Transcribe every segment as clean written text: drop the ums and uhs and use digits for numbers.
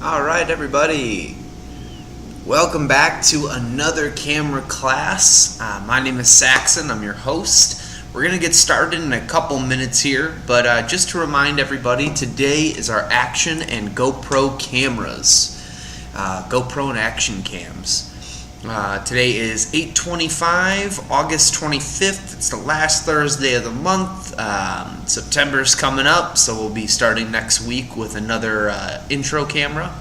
Alright everybody, welcome back to another camera class. My name is Saxon, I'm your host. We're going to get started in a couple minutes here, but just to remind everybody, today is our action and GoPro cameras. GoPro and action cams. Today is 8/25, August 25th. It's the last Thursday of the month. September's coming up, so we'll be starting next week with another intro camera.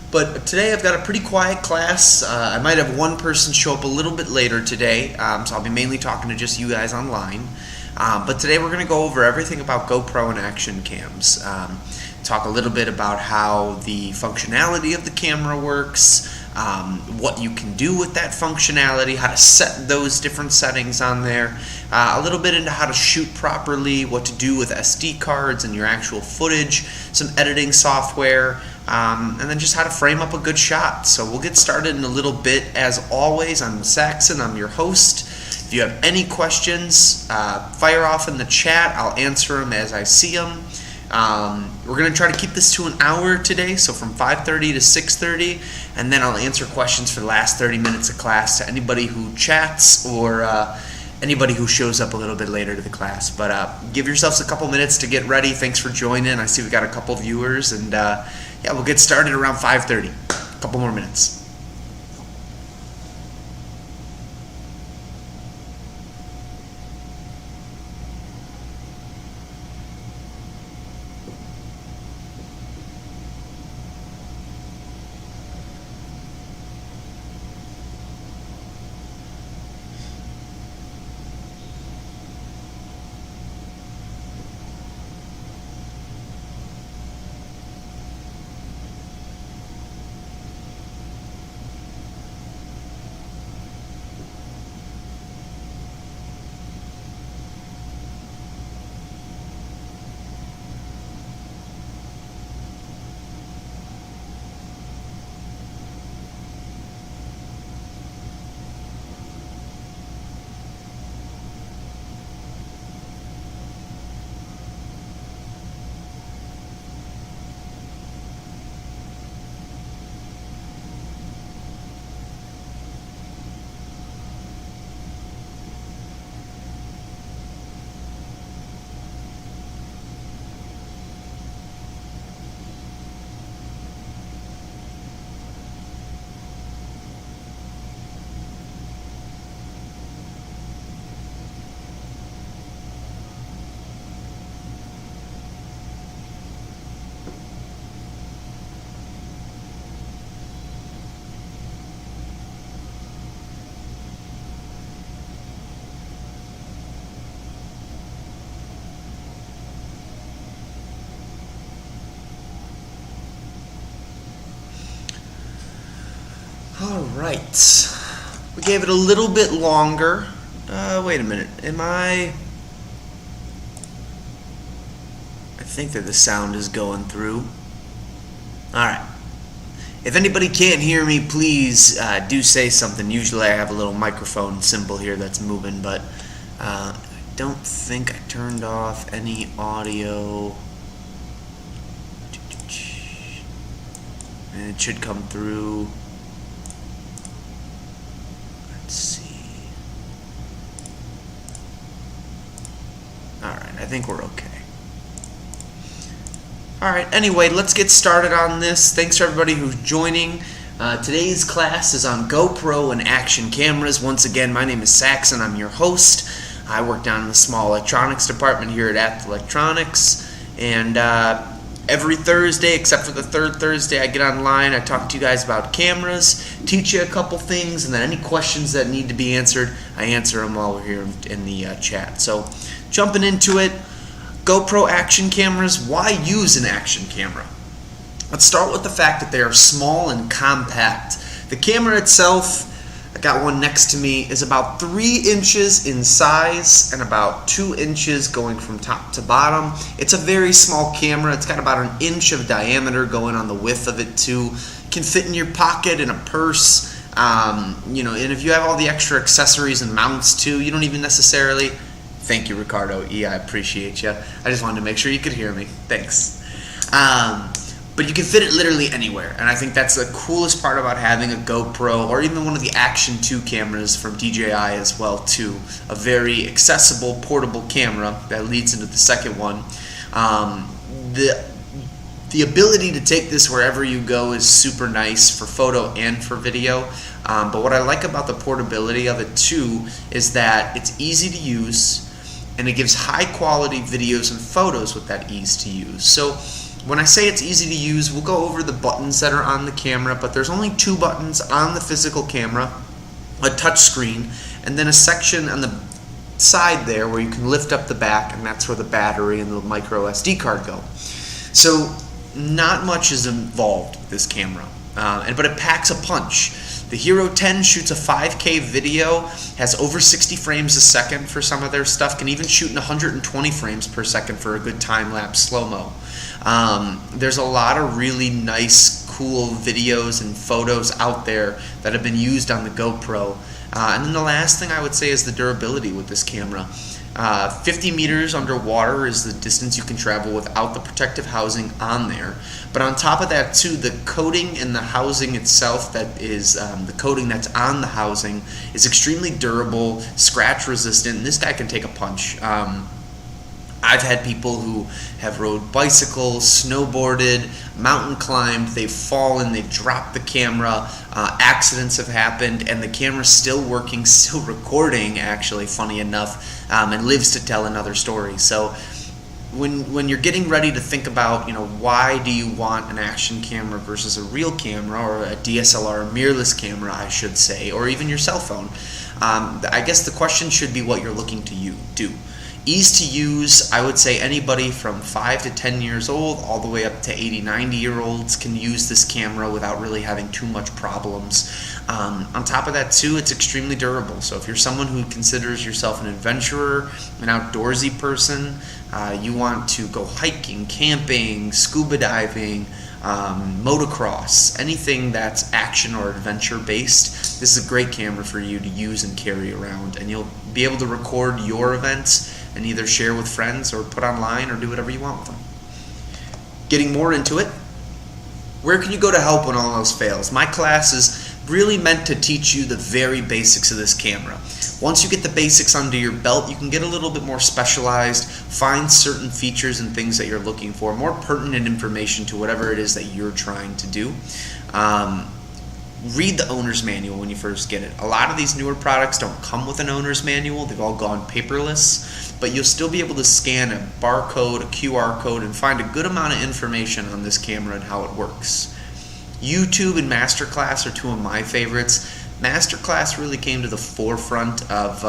But today I've got a pretty quiet class. I might have one person show up a little bit later today, so I'll be mainly talking to just you guys online. But today we're going to go over everything about GoPro and action cams. Talk a little bit about how the functionality of the camera works, what you can do with that functionality, how to set those different settings on there, a little bit into how to shoot properly, what to do with SD cards and your actual footage, some editing software, and then just how to frame up a good shot. So we'll get started in a little bit. As always, I'm Saxon, I'm your host. If you have any questions, fire off in the chat. I'll answer them as I see them. We're going to try to keep this to an hour today, so from 5:30 to 6:30, and then I'll answer questions for the last 30 minutes of class to anybody who chats or anybody who shows up a little bit later to the class. But give yourselves a couple minutes to get ready. Thanks for joining. I see we got a couple viewers, and yeah, we'll get started around 5:30. A couple more minutes. Alright, we gave it a little bit longer. Wait a minute, I think that the sound is going through. Alright, if anybody can't hear me, please do say something. Usually I have a little microphone symbol here that's moving, but I don't think I turned off any audio. And it should come through. Let's see. Alright, I think we're okay. Alright, anyway, let's get started on this. Thanks to everybody who's joining. Today's class is on GoPro and action cameras. Once again, my name is Saxon, I'm your host. I work down in the small electronics department here at Electronics. And every Thursday, except for the third Thursday, I get online, I talk to you guys about cameras, teach you a couple things, and then any questions that need to be answered, I answer them while we're here in the chat. So, jumping into it, GoPro action cameras. Why use an action camera? Let's start with the fact that they are small and compact. The camera itself, I got one next to me, is about 3 inches in size and about 2 inches going from top to bottom. It's a very small camera. It's got about 1 inch of diameter going on the width of it too. Can fit in your pocket, in a purse, you know, and if you have all the extra accessories and mounts too, you don't even necessarily. Thank you, Ricardo E. I appreciate you. I just wanted to make sure you could hear me. Thanks. but you can fit it literally anywhere, and I think that's the coolest part about having a GoPro, or even one of the Action 2 cameras from DJI as well too. A very accessible portable camera that leads into the second one. The ability to take this wherever you go is super nice for photo and for video. But what I like about the portability of it too is that it's easy to use, and it gives high quality videos and photos with that ease to use. So when I say it's easy to use, we'll go over the buttons that are on the camera, but there's only 2 buttons on the physical camera, a touch screen, and then a section on the side there where you can lift up the back, and that's where the battery and the micro SD card go. So not much is involved with this camera, but it packs a punch. The Hero 10 shoots a 5K video, has over 60 frames a second for some of their stuff, can even shoot in 120 frames per second for a good time-lapse slow-mo. There's a lot of really nice, cool videos and photos out there that have been used on the GoPro. And then the last thing I would say is the durability with this camera. 50 meters underwater is the distance you can travel without the protective housing on there. But on top of that too, the coating in the housing itself, that is the coating that's on the housing, is extremely durable, scratch resistant, and this guy can take a punch. I've had people who have rode bicycles, snowboarded, mountain climbed, they've fallen, they've dropped the camera, accidents have happened, and the camera's still working, still recording, actually, funny enough, and lives to tell another story. So when you're getting ready to think about, why do you want an action camera versus a real camera, or a DSLR, a mirrorless camera, I should say, or even your cell phone, I guess the question should be what you're looking to do. Ease to use, I would say anybody from 5 to 10 years old all the way up to 80, 90-year-olds can use this camera without really having too much problems. On top of that too, it's extremely durable. So if you're someone who considers yourself an adventurer, an outdoorsy person, you want to go hiking, camping, scuba diving, motocross, anything that's action or adventure based, this is a great camera for you to use and carry around, and you'll be able to record your events and either share with friends or put online or do whatever you want with them. Getting more into it, where can you go to help when all else fails? My class is really meant to teach you the very basics of this camera. Once you get the basics under your belt, you can get a little bit more specialized, find certain features and things that you're looking for, more pertinent information to whatever it is that you're trying to do. Read the owner's manual when you first get it. A lot of these newer products don't come with an owner's manual. They've all gone paperless, but you'll still be able to scan a barcode, a QR code, and find a good amount of information on this camera and how it works. YouTube and Masterclass are 2 of my favorites. Masterclass really came to the forefront of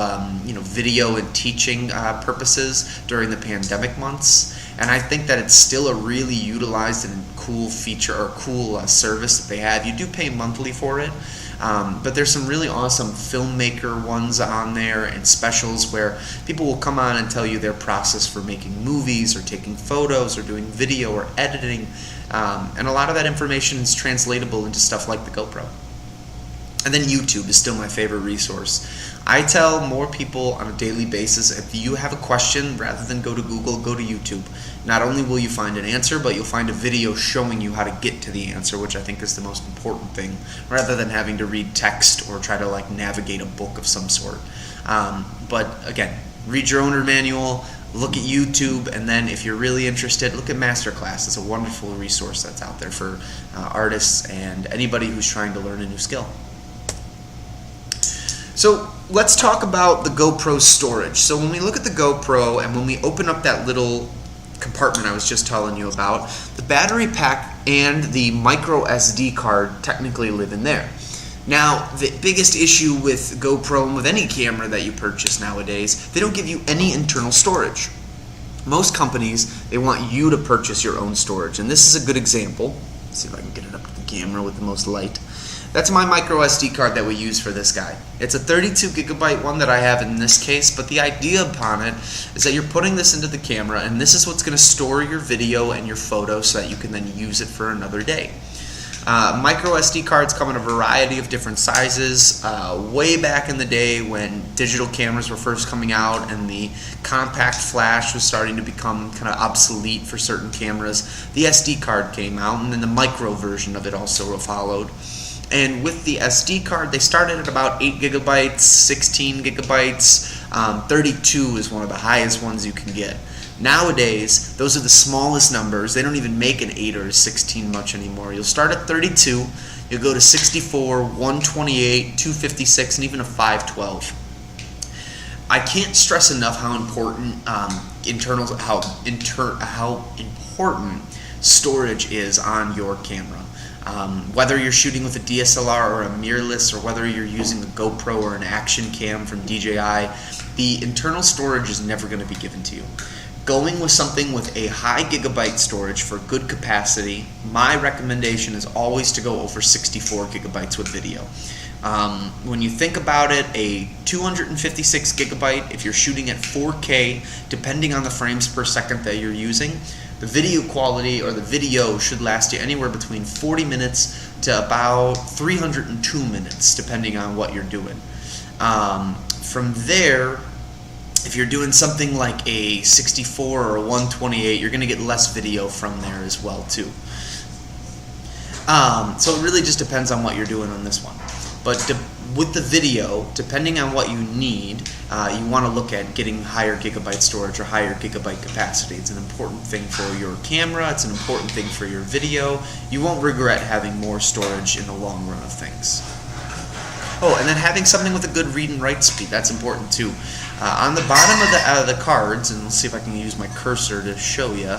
video and teaching purposes during the pandemic months, and I think that it's still a really utilized and cool feature or cool service that they have. You do pay monthly for it, but there's some really awesome filmmaker ones on there and specials where people will come on and tell you their process for making movies or taking photos or doing video or editing, and a lot of that information is translatable into stuff like the GoPro. And then YouTube is still my favorite resource. I tell more people on a daily basis, if you have a question, rather than go to Google, go to YouTube. Not only will you find an answer, but you'll find a video showing you how to get to the answer, which I think is the most important thing, rather than having to read text or try to navigate a book of some sort. But again, read your owner manual, look at YouTube, and then if you're really interested, look at Masterclass. It's a wonderful resource that's out there for artists and anybody who's trying to learn a new skill. So let's talk about the GoPro storage. So when we look at the GoPro and when we open up that little compartment I was just telling you about, the battery pack and the micro SD card technically live in there. Now, the biggest issue with GoPro and with any camera that you purchase nowadays, they don't give you any internal storage. Most companies, they want you to purchase your own storage, and this is a good example. Let's see if I can get it up to the camera with the most light. That's my micro SD card that we use for this guy. It's a 32 gigabyte one that I have in this case, but the idea upon it is that you're putting this into the camera, and this is what's going to store your video and your photo so that you can then use it for another day. Micro SD cards come in a variety of different sizes. Way back in the day when digital cameras were first coming out and the compact flash was starting to become kind of obsolete for certain cameras, the SD card came out, and then the micro version of it also followed. And with the SD card, they started at about 8 gigabytes, 16 gigabytes, 32 is one of the highest ones you can get. Nowadays, those are the smallest numbers. They don't even make an 8 or a 16 much anymore. You'll start at 32, you'll go to 64, 128, 256, and even a 512. I can't stress enough how important how important storage is on your camera. Whether you're shooting with a DSLR or a mirrorless, or whether you're using a GoPro or an action cam from DJI, the internal storage is never going to be given to you. Going with something with a high gigabyte storage for good capacity, my recommendation is always to go over 64 gigabytes with video. When you think about it, a 256 gigabyte, if you're shooting at 4K, depending on the frames per second that you're using, the video quality or the video should last you anywhere between 40 minutes to about 302 minutes, depending on what you're doing. From there, if you're doing something like a 64 or a 128, you're going to get less video from there as well too. So it really just depends on what you're doing on this one. But with the video, depending on what you need, you want to look at getting higher gigabyte storage or higher gigabyte capacity. It's an important thing for your camera. It's an important thing for your video. You won't regret having more storage in the long run of things. Oh, and then having something with a good read and write speed, that's important too. On the bottom of the cards, and let's see if I can use my cursor to show you,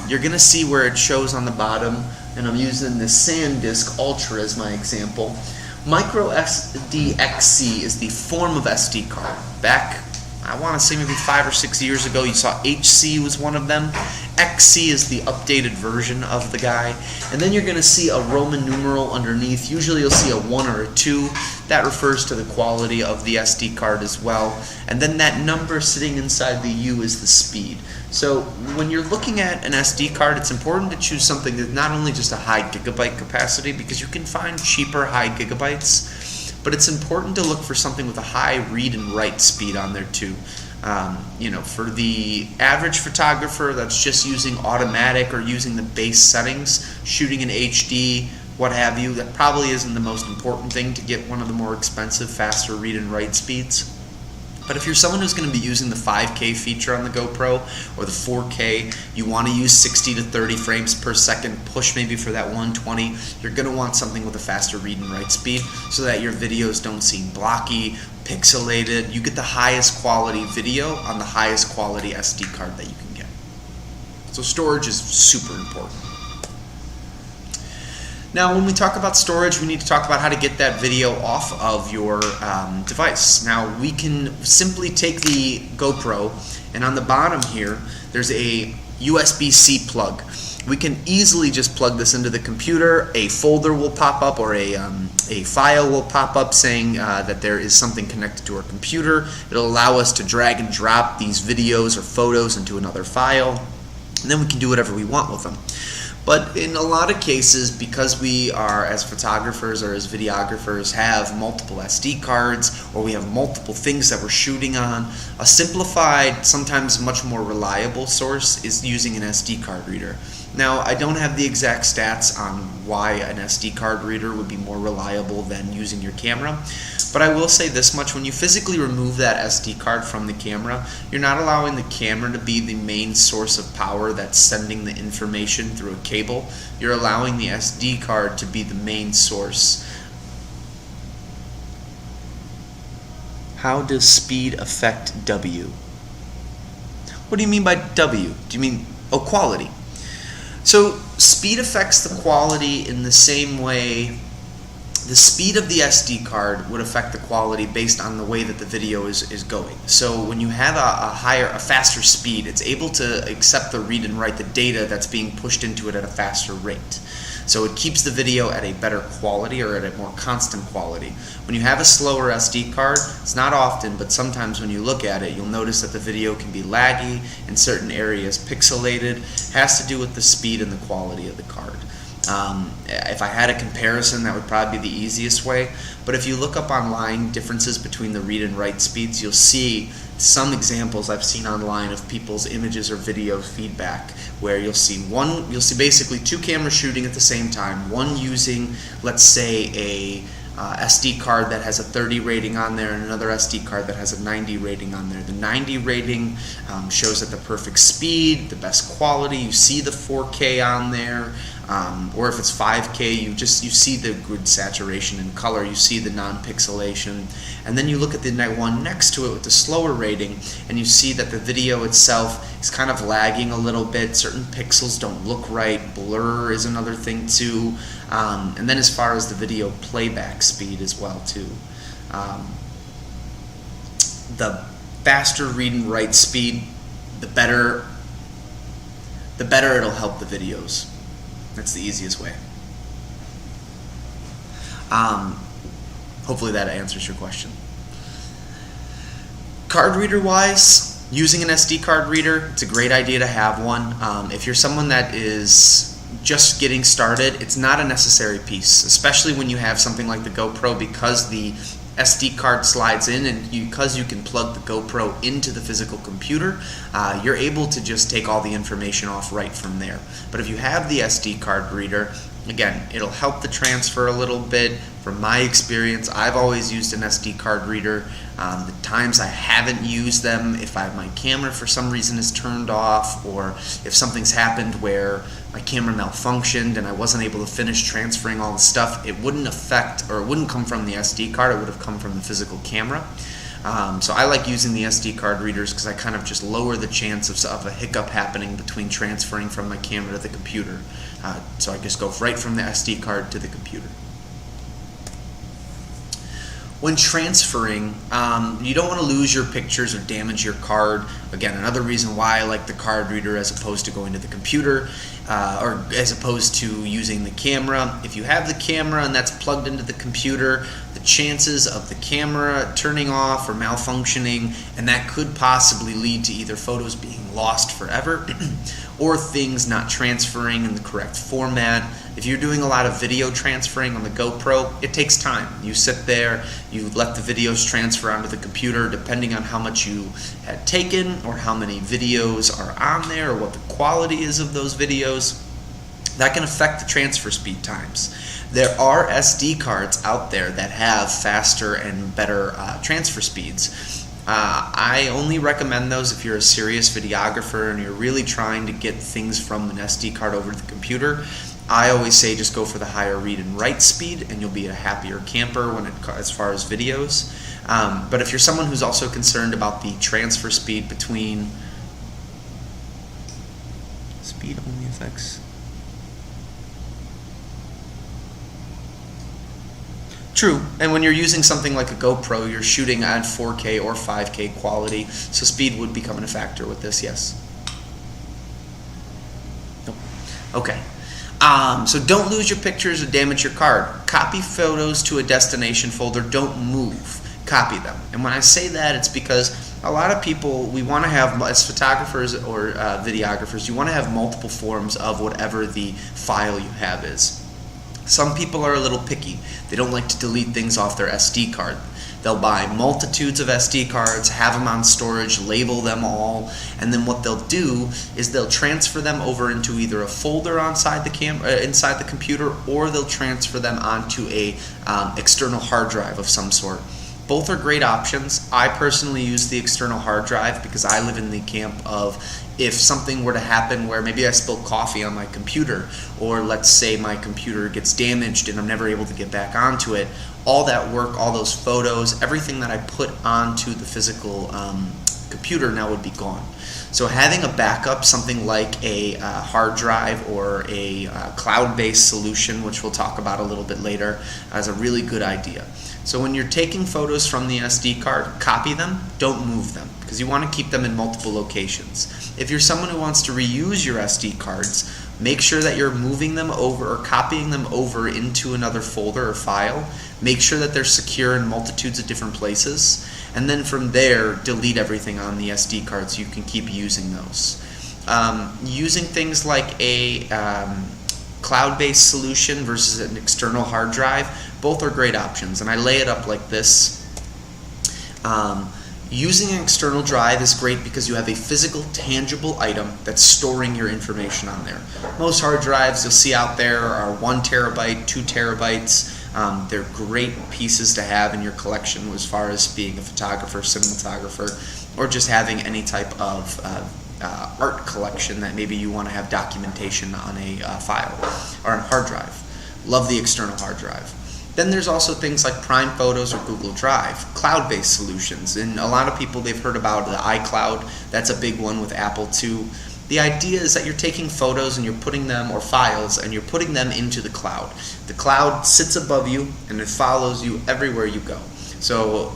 you're going to see where it shows on the bottom, and I'm using the SanDisk Ultra as my example. Micro SD XC is the form of SD card. Back, I want to say maybe 5 or 6 years ago, you saw HC was one of them. XC is the updated version of the guy. And then you're going to see a Roman numeral underneath. Usually you'll see a 1 or a 2. That refers to the quality of the SD card as well. And then that number sitting inside the U is the speed. So when you're looking at an SD card, it's important to choose something that's not only just a high gigabyte capacity, because you can find cheaper high gigabytes, but it's important to look for something with a high read and write speed on there too. For the average photographer that's just using automatic or using the base settings, shooting in HD, what have you, that probably isn't the most important thing to get one of the more expensive, faster read and write speeds. But if you're someone who's going to be using the 5K feature on the GoPro or the 4K, you want to use 60 to 30 frames per second, push maybe for that 120, you're going to want something with a faster read and write speed so that your videos don't seem blocky, pixelated. You get the highest quality video on the highest quality SD card that you can get. So storage is super important. Now, when we talk about storage, we need to talk about how to get that video off of your device. Now, we can simply take the GoPro, and on the bottom here, there's a USB-C plug. We can easily just plug this into the computer. A folder will pop up, or a file will pop up saying that there is something connected to our computer. It'll allow us to drag and drop these videos or photos into another file, and then we can do whatever we want with them. But in a lot of cases, because we are, as photographers or as videographers, have multiple SD cards, or we have multiple things that we're shooting on, a simplified, sometimes much more reliable source is using an SD card reader. Now, I don't have the exact stats on why an SD card reader would be more reliable than using your camera, but I will say this much: when you physically remove that SD card from the camera, you're not allowing the camera to be the main source of power that's sending the information through a cable. You're allowing the SD card to be the main source. How does speed affect W? What do you mean by W? Do you mean, quality? So speed affects the quality in the same way the speed of the SD card would affect the quality based on the way that the video is going. So when you have a faster speed, it's able to accept the read and write the data that's being pushed into it at a faster rate. So it keeps the video at a better quality, or at a more constant quality. When you have a slower SD card, it's not often, but sometimes when you look at it, you'll notice that the video can be laggy, in certain areas pixelated. It has to do with the speed and the quality of the card. If I had a comparison, that would probably be the easiest way. But if you look up online differences between the read and write speeds, you'll see some examples I've seen online of people's images or video feedback, where you'll see basically two cameras shooting at the same time, one using, let's say, a SD card that has a 30 rating on there and another SD card that has a 90 rating on there. The 90 rating shows at the perfect speed, the best quality. You see the 4K on there, or if it's 5K, you see the good saturation and color. You see the non-pixelation, and then you look at the one next to it with the slower rating, and you see that the video itself is kind of lagging a little bit. Certain pixels don't look right. Blur is another thing too. And then as far as the video playback speed as well too. The faster read and write speed, the better it'll help the videos. That's the easiest way. Hopefully that answers your question. Card reader wise, using an SD card reader, it's a great idea to have one. If you're someone that is just getting started, it's not a necessary piece, especially when you have something like the GoPro, because the SD card slides in, and because you can plug the GoPro into the physical computer, you're able to just take all the information off right from there. But if you have the SD card reader, again, it'll help the transfer a little bit. From my experience, I've always used an SD card reader. The times I haven't used them, if my camera for some reason is turned off, or if something's happened where my camera malfunctioned and I wasn't able to finish transferring all the stuff, it wouldn't come from the SD card, it would have come from the physical camera. So I like using the SD card readers because I kind of just lower the chance of a hiccup happening between transferring from my camera to the computer. So I just go right from the SD card to the computer. When transferring, you don't want to lose your pictures or damage your card. Again, another reason why I like the card reader as opposed to going to the computer, or as opposed to using the camera. If you have the camera and that's plugged into the computer, the chances of the camera turning off or malfunctioning, and that could possibly lead to either photos being lost forever or things not transferring in the correct format. If you're doing a lot of video transferring on the GoPro, it takes time. You sit there, you let the videos transfer onto the computer depending on how much you had taken or how many videos are on there or what the quality is of those videos. That can affect the transfer speed times. There are SD cards out there that have faster and better transfer speeds. I only recommend those if you're a serious videographer and you're really trying to get things from an SD card over to the computer. I always say just go for the higher read and write speed, and you'll be a happier camper as far as videos. But if you're someone who's also concerned about the transfer speed between speed only affects. True, and when you're using something like a GoPro, you're shooting at 4K or 5K quality, so speed would become a factor with this, yes. Nope. Okay. So don't lose your pictures or damage your card. Copy photos to a destination folder. Don't move. Copy them. And when I say that, it's because a lot of people, we want to have, as photographers or videographers, you want to have multiple forms of whatever the file you have is. Some people are a little picky. They don't like to delete things off their SD card. They'll buy multitudes of SD cards, have them on storage, label them all, and then what they'll do is they'll transfer them over into either a folder inside the computer, or they'll transfer them onto a external hard drive of some sort. Both are great options. I personally use the external hard drive because I live in the camp of if something were to happen where maybe I spill coffee on my computer, or let's say my computer gets damaged and I'm never able to get back onto it, all that work, all those photos, everything that I put onto the physical computer now would be gone. So having a backup, something like a hard drive or a cloud-based solution, which we'll talk about a little bit later, is a really good idea. So when you're taking photos from the SD card, copy them, don't move them, because you want to keep them in multiple locations. If you're someone who wants to reuse your SD cards, make sure that you're moving them over or copying them over into another folder or file. Make sure that they're secure in multitudes of different places, and then from there, delete everything on the SD card so you can keep using those. Using things like a cloud-based solution versus an external hard drive, both are great options, and I lay it up like this. Using an external drive is great because you have a physical, tangible item that's storing your information on there. Most hard drives you'll see out there are 1 terabyte, 2 terabytes. They're great pieces to have in your collection as far as being a photographer, cinematographer, or just having any type of art collection that maybe you want to have documentation on a file or on a hard drive. Love the external hard drive. Then there's also things like Prime Photos or Google Drive, cloud-based solutions. And a lot of people, they've heard about the iCloud. That's a big one with Apple too. The idea is that you're taking photos and you're putting them, or files, and you're putting them into the cloud. The cloud sits above you and it follows you everywhere you go. So,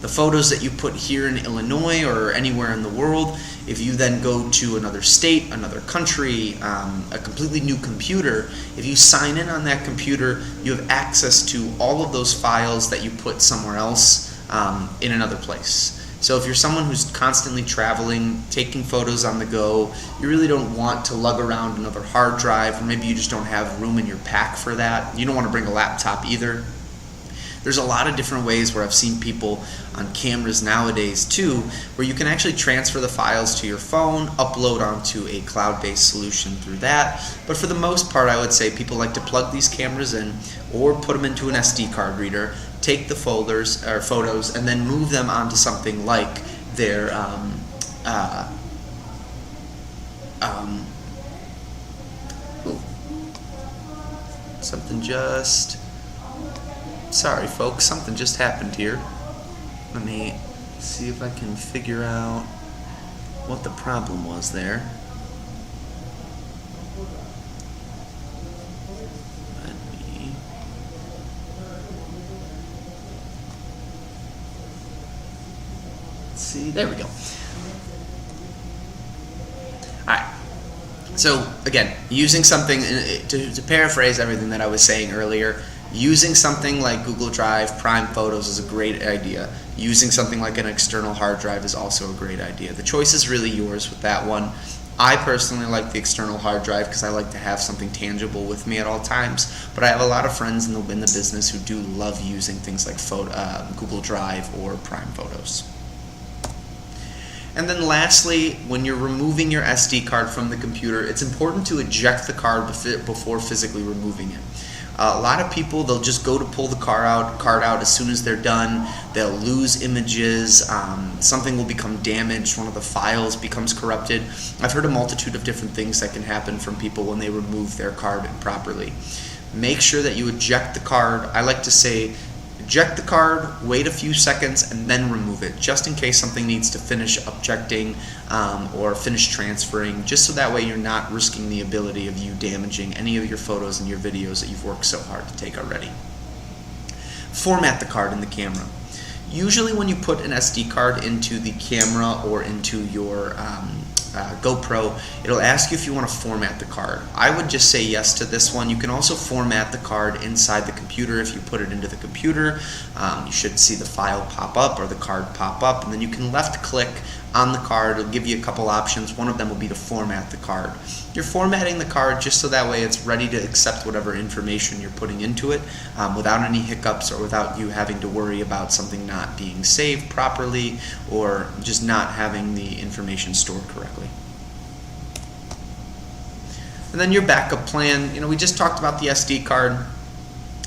the photos that you put here in Illinois or anywhere in the world, if you then go to another state, another country, a completely new computer, if you sign in on that computer, you have access to all of those files that you put somewhere else in another place. So if you're someone who's constantly traveling, taking photos on the go, you really don't want to lug around another hard drive, or maybe you just don't have room in your pack for that. You don't want to bring a laptop either. There's a lot of different ways where I've seen people on cameras nowadays too, where you can actually transfer the files to your phone, upload onto a cloud-based solution through that. But for the most part, I would say people like to plug these cameras in or put them into an SD card reader, take the folders or photos, and then move them onto something like their sorry folks, something just happened here. Let me see if I can figure out what the problem was there. See, there we go. Alright, so again, using something, to paraphrase everything that I was saying earlier, using something like Google Drive, Prime Photos is a great idea. Using something like an external hard drive is also a great idea. The choice is really yours with that one. I personally like the external hard drive because I like to have something tangible with me at all times, but I have a lot of friends in the business who do love using things like Google Drive or Prime Photos. And then lastly, when you're removing your SD card from the computer, it's important to eject the card before physically removing it. A lot of people, they'll just go to pull the card out as soon as they're done. They'll lose images, something will become damaged, one of the files becomes corrupted. I've heard a multitude of different things that can happen from people when they remove their card improperly. Make sure that you eject the card. I like to say, eject the card, wait a few seconds, and then remove it, just in case something needs to finish ejecting or finish transferring, just so that way you're not risking the ability of you damaging any of your photos and your videos that you've worked so hard to take already. Format the card in the camera. Usually when you put an SD card into the camera or into your GoPro, it'll ask you if you want to format the card. I would just say yes to this one. You can also format the card inside the computer. If you put it into the computer, you should see the file pop up or the card pop up, and then you can left click on the card. It'll give you a couple options. One of them will be to format the card. You're formatting the card just so that way it's ready to accept whatever information you're putting into it without any hiccups or without you having to worry about something not being saved properly or just not having the information stored correctly. And then your backup plan, we just talked about the SD card.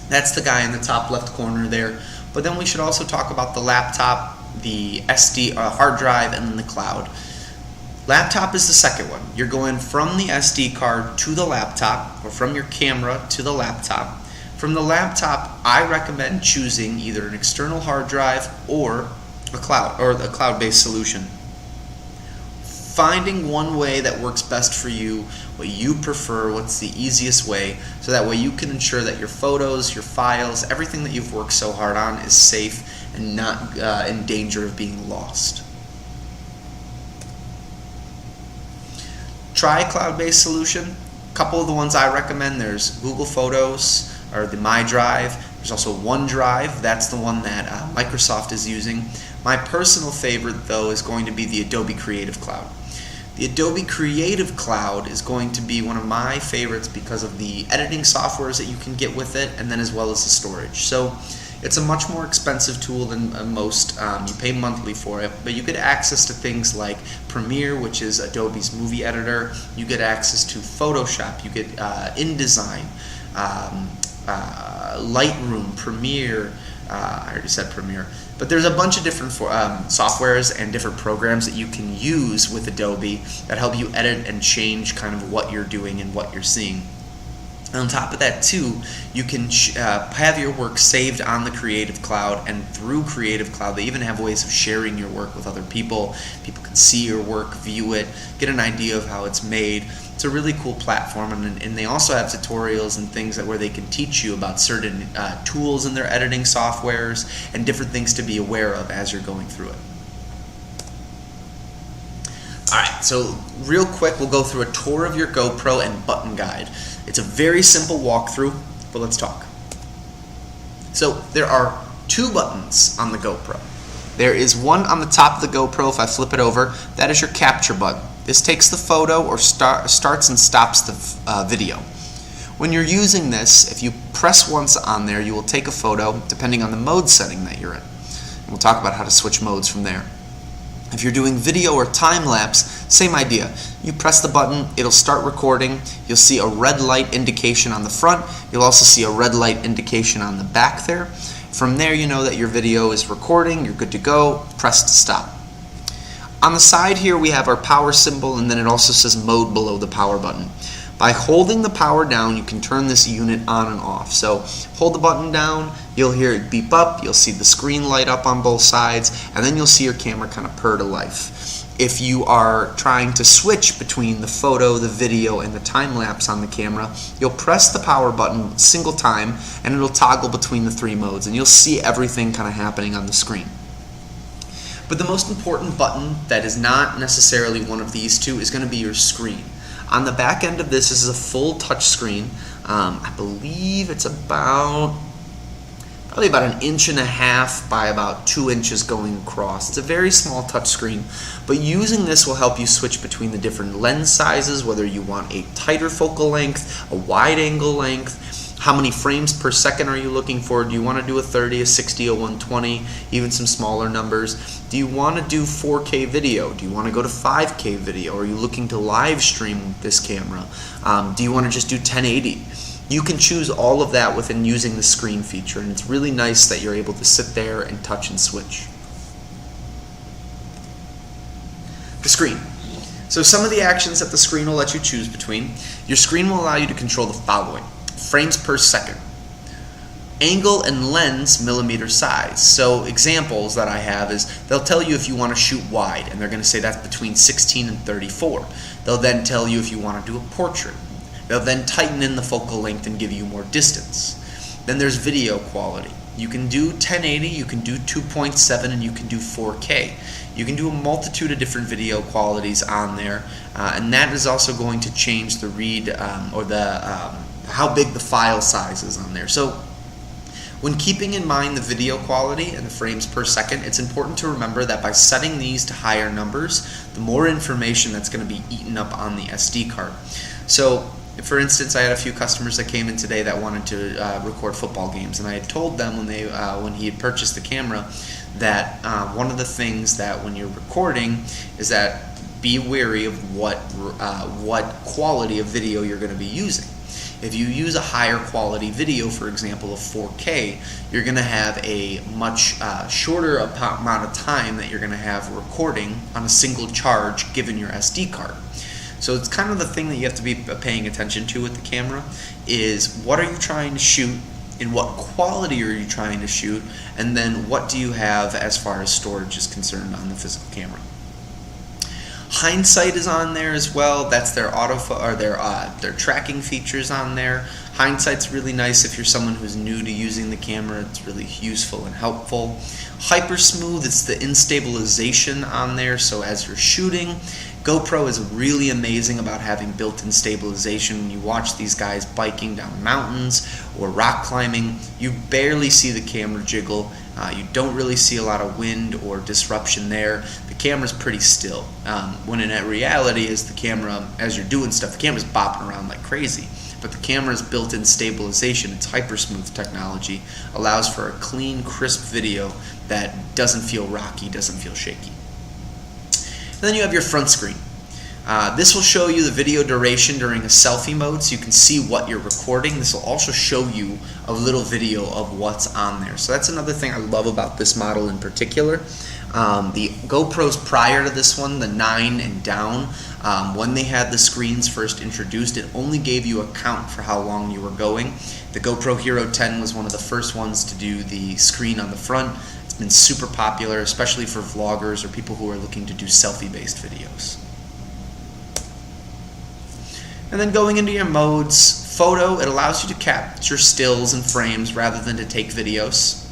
That's the guy in the top left corner there. But then we should also talk about the laptop, the SD hard drive, and then the cloud. Laptop is the second one. You're going from the SD card to the laptop, or from your camera to the laptop. From the laptop, I recommend choosing either an external hard drive or a cloud-based solution. Finding one way that works best for you, what you prefer, what's the easiest way, so that way you can ensure that your photos, your files, everything that you've worked so hard on is safe and not in danger of being lost. Try a cloud-based solution. A couple of the ones I recommend, there's Google Photos or the My Drive. There's also OneDrive. That's the one that Microsoft is using. My personal favorite, though, is going to be the Adobe Creative Cloud. The Adobe Creative Cloud is going to be one of my favorites because of the editing softwares that you can get with it, and then as well as the storage. So it's a much more expensive tool than most. You pay monthly for it, but you get access to things like Premiere, which is Adobe's movie editor. You get access to Photoshop. You get InDesign, Lightroom, Premiere. I already said Premiere. But there's a bunch of different softwares and different programs that you can use with Adobe that help you edit and change kind of what you're doing and what you're seeing. And on top of that too, you can have your work saved on the Creative Cloud, and through Creative Cloud they even have ways of sharing your work with other people. People can see your work, view it, get an idea of how it's made. It's a really cool platform, and they also have tutorials and things where they can teach you about certain tools in their editing softwares and different things to be aware of as you're going through it. Alright, so real quick we'll go through a tour of your GoPro and button guide. It's a very simple walkthrough, but let's talk. So there are 2 buttons on the GoPro. There is one on the top of the GoPro. If I flip it over, that is your capture button. This takes the photo or starts and stops the video. When you're using this, if you press once on there, you will take a photo depending on the mode setting that you're in. And we'll talk about how to switch modes from there. If you're doing video or time-lapse, same idea. You press the button, it'll start recording. You'll see a red light indication on the front. You'll also see a red light indication on the back there. From there, you know that your video is recording, you're good to go. Press to stop. On the side here, we have our power symbol, and then it also says mode below the power button. By holding the power down, you can turn this unit on and off. So hold the button down, you'll hear it beep up, you'll see the screen light up on both sides, and then you'll see your camera kind of purr to life. If you are trying to switch between the photo, the video, and the time-lapse on the camera, you'll press the power button single time, and it'll toggle between the 3 modes, and you'll see everything kind of happening on the screen. But the most important button that is not necessarily one of these 2 is going to be your screen. On the back end of this is a full touch screen. I believe it's probably about 1.5 inches by about 2 inches going across. It's a very small touch screen, but using this will help you switch between the different lens sizes, whether you want a tighter focal length, a wide angle length. How many frames per second are you looking for? Do you want to do a 30, a 60, a 120, even some smaller numbers? Do you want to do 4K video? Do you want to go to 5K video? Are you looking to live stream this camera? Do you want to just do 1080? You can choose all of that within using the screen feature, and it's really nice that you're able to sit there and touch and switch. The screen. So some of the actions that the screen will let you choose between. Your screen will allow you to control the following: frames per second, angle and lens millimeter size. So examples that I have is they'll tell you if you want to shoot wide, and they're going to say that's between 16 and 34. They'll then tell you if you want to do a portrait. They'll then tighten in the focal length and give you more distance. Then there's video quality. You can do 1080, you can do 2.7, and you can do 4K. You can do a multitude of different video qualities on there, and that is also going to change the read or the how big the file size is on there. So when keeping in mind the video quality and the frames per second, it's important to remember that by setting these to higher numbers, the more information that's going to be eaten up on the SD card. So for instance, I had a few customers that came in today that wanted to record football games, and I had told them when he had purchased the camera that one of the things that when you're recording is that be wary of what quality of video you're going to be using. If you use a higher quality video, for example, of 4K, you're going to have a much shorter amount of time that you're going to have recording on a single charge given your SD card. So it's kind of the thing that you have to be paying attention to with the camera is what are you trying to shoot, in what quality are you trying to shoot, and then what do you have as far as storage is concerned on the physical camera. Hindsight is on there as well. That's their their tracking features on there. Hindsight's really nice if you're someone who's new to using the camera. It's really useful and helpful. Hyper smooth, it's the instabilization on there, so as you're shooting, GoPro is really amazing about having built-in stabilization. When you watch these guys biking down mountains or rock climbing, you barely see the camera jiggle. You don't really see a lot of wind or disruption there. The camera's pretty still. When in reality is the camera, as you're doing stuff, the camera's bopping around like crazy. But the camera's built-in stabilization, its hypersmooth technology, allows for a clean, crisp video that doesn't feel rocky, doesn't feel shaky. And then you have your front screen. This will show you the video duration during a selfie mode, so you can see what you're recording. This will also show you a little video of what's on there. So that's another thing I love about this model in particular. The GoPros prior to this one, the 9 and down, when they had the screens first introduced, it only gave you a count for how long you were going. The GoPro Hero 10 was one of the first ones to do the screen on the front. It's been super popular, especially for vloggers or people who are looking to do selfie-based videos. And then going into your modes, photo, it allows you to capture stills and frames rather than to take videos.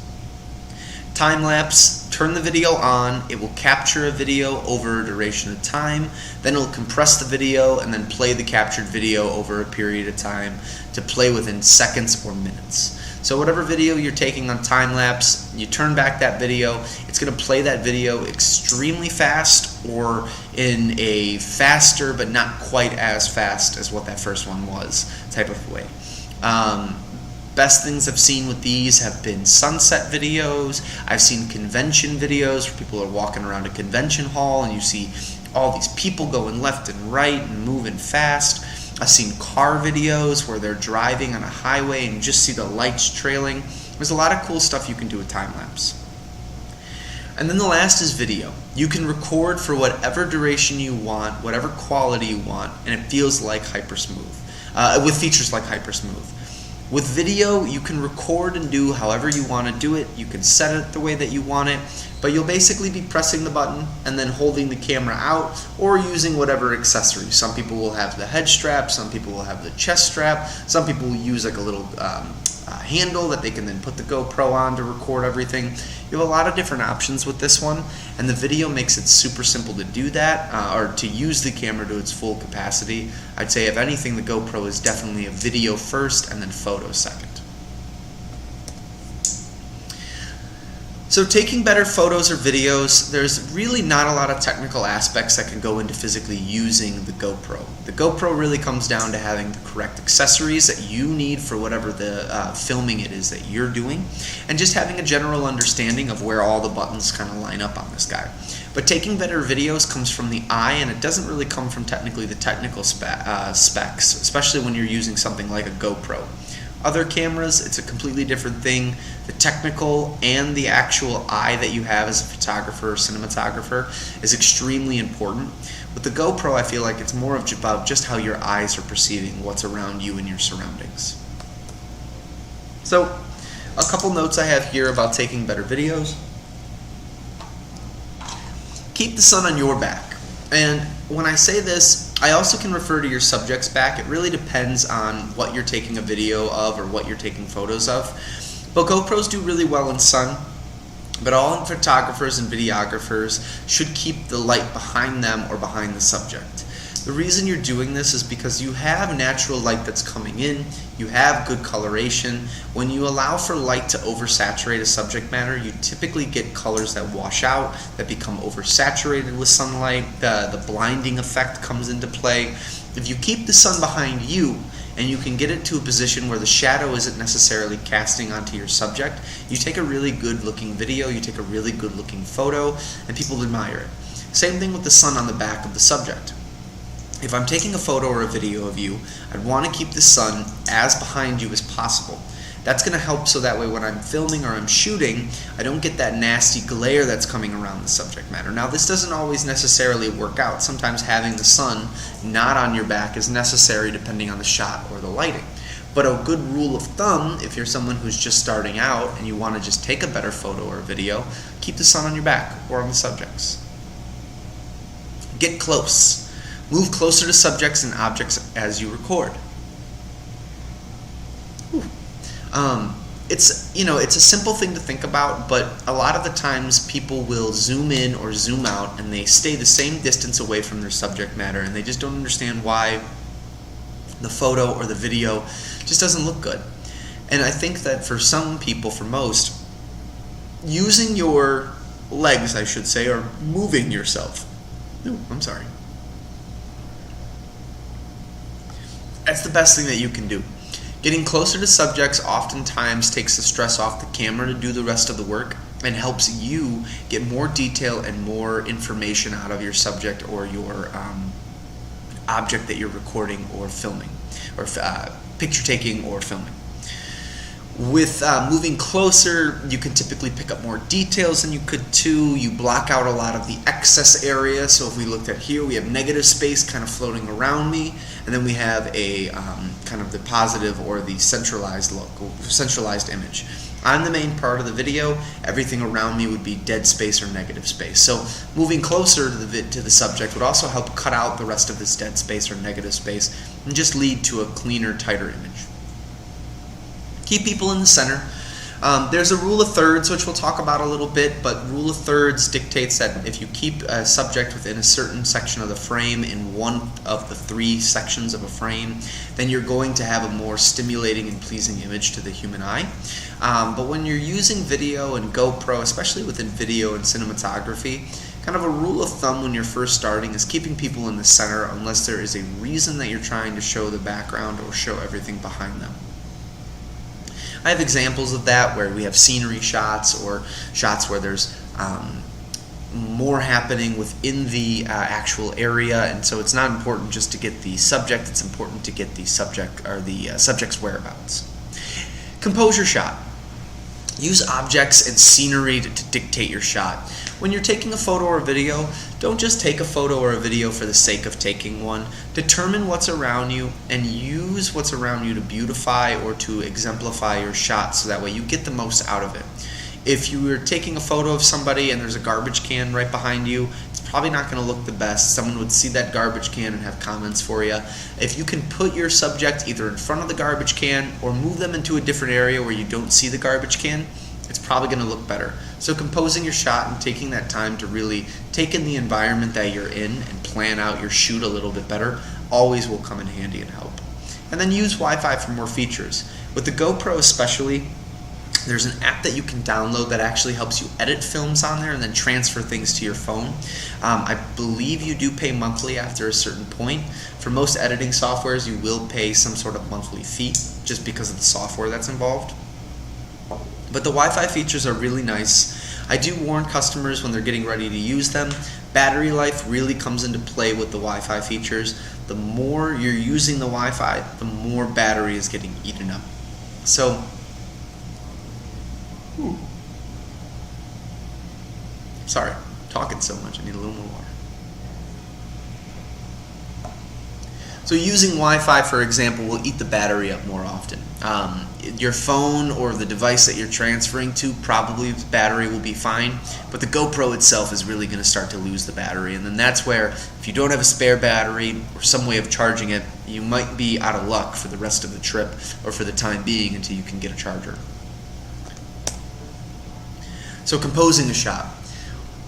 Time-lapse, turn the video on, it will capture a video over a duration of time, then it will compress the video and then play the captured video over a period of time to play within seconds or minutes. So whatever video you're taking on time-lapse, you turn back that video, it's going to play that video extremely fast or in a faster but not quite as fast as what that first one was type of way. Best things I've seen with these have been sunset videos. I've seen convention videos where people are walking around a convention hall and you see all these people going left and right and moving fast. I've seen car videos where they're driving on a highway and you just see the lights trailing. There's a lot of cool stuff you can do with time-lapse. And then the last is video. You can record for whatever duration you want, whatever quality you want, and it feels like hypersmooth, with features like hypersmooth. With video, you can record and do however you want to do it. You can set it the way that you want it, but you'll basically be pressing the button and then holding the camera out or using whatever accessory. Some people will have the head strap, some people will have the chest strap, some people will use like a little handle that they can then put the GoPro on to record everything. You have a lot of different options with this one, and the video makes it super simple to do that, or to use the camera to its full capacity. I'd say if anything, the GoPro is definitely a video first and then photo second. So taking better photos or videos, there's really not a lot of technical aspects that can go into physically using the GoPro. The GoPro really comes down to having the correct accessories that you need for whatever the filming it is that you're doing, and just having a general understanding of where all the buttons kind of line up on this guy. But taking better videos comes from the eye, and it doesn't really come from technically the technical specs, especially when you're using something like a GoPro. Other cameras, it's a completely different thing. The technical and the actual eye that you have as a photographer or cinematographer is extremely important. With the GoPro, I feel like it's more about just how your eyes are perceiving what's around you and your surroundings. So, a couple notes I have here about taking better videos. Keep the sun on your back. And when I say this, I also can refer to your subject's back. It really depends on what you're taking a video of or what you're taking photos of. But GoPros do really well in sun, but all photographers and videographers should keep the light behind them or behind the subject. The reason you're doing this is because you have natural light that's coming in, you have good coloration. When you allow for light to oversaturate a subject matter, you typically get colors that wash out, that become oversaturated with sunlight, the blinding effect comes into play. If you keep the sun behind you, and you can get it to a position where the shadow isn't necessarily casting onto your subject, you take a really good looking video, you take a really good looking photo, and people admire it. Same thing with the sun on the back of the subject. If I'm taking a photo or a video of you, I'd want to keep the sun as behind you as possible. That's going to help so that way when I'm filming or I'm shooting, I don't get that nasty glare that's coming around the subject matter. Now, this doesn't always necessarily work out. Sometimes having the sun not on your back is necessary depending on the shot or the lighting. But a good rule of thumb, if you're someone who's just starting out and you want to just take a better photo or video, keep the sun on your back or on the subjects. Get close. Move closer to subjects and objects as you record. It's a simple thing to think about, but a lot of the times people will zoom in or zoom out and they stay the same distance away from their subject matter, and they just don't understand why the photo or the video just doesn't look good. And I think that for some people, for most, using your legs, I should say, or moving yourself. No, I'm sorry. That's the best thing that you can do. Getting closer to subjects oftentimes takes the stress off the camera to do the rest of the work and helps you get more detail and more information out of your subject or your object that you're recording or filming, or picture taking or filming. With moving closer, you can typically pick up more details than you could too. You block out a lot of the excess area. So if we looked at here, we have negative space kind of floating around me, and then we have a kind of the positive or the centralized look, centralized image. On the main part of the video, everything around me would be dead space or negative space. So moving closer to the subject would also help cut out the rest of this dead space or negative space and just lead to a cleaner, tighter image. Keep people in the center. There's a rule of thirds, which we'll talk about a little bit, but rule of thirds dictates that if you keep a subject within a certain section of the frame in one of the 3 sections of a frame, then you're going to have a more stimulating and pleasing image to the human eye. But when you're using video and GoPro, especially within video and cinematography, kind of a rule of thumb when you're first starting is keeping people in the center unless there is a reason that you're trying to show the background or show everything behind them. I have examples of that where we have scenery shots or shots where there's more happening within the actual area, and so it's not important just to get the subject, it's important to get the subject or the subject's whereabouts. Composure shot. Use objects and scenery to dictate your shot. When you're taking a photo or a video, don't just take a photo or a video for the sake of taking one. Determine what's around you and use what's around you to beautify or to exemplify your shot so that way you get the most out of it. If you were taking a photo of somebody and there's a garbage can right behind you, it's probably not going to look the best. Someone would see that garbage can and have comments for you. If you can put your subject either in front of the garbage can or move them into a different area where you don't see the garbage can, it's probably going to look better. So composing your shot and taking that time to really take in the environment that you're in and plan out your shoot a little bit better always will come in handy and help. And then use Wi-Fi for more features. With the GoPro especially, there's an app that you can download that actually helps you edit films on there and then transfer things to your phone. I believe you do pay monthly after a certain point. For most editing softwares, you will pay some sort of monthly fee just because of the software that's involved. But the Wi-Fi features are really nice. I do warn customers when they're getting ready to use them. Battery life really comes into play with the Wi-Fi features. The more you're using the Wi-Fi, the more battery is getting eaten up. So, sorry, talking so much, I need a little more water. So using Wi-Fi, for example, will eat the battery up more often. Your phone or the device that you're transferring to, probably the battery will be fine, but the GoPro itself is really going to start to lose the battery, and then that's where, if you don't have a spare battery or some way of charging it, you might be out of luck for the rest of the trip or for the time being until you can get a charger. So composing a shot.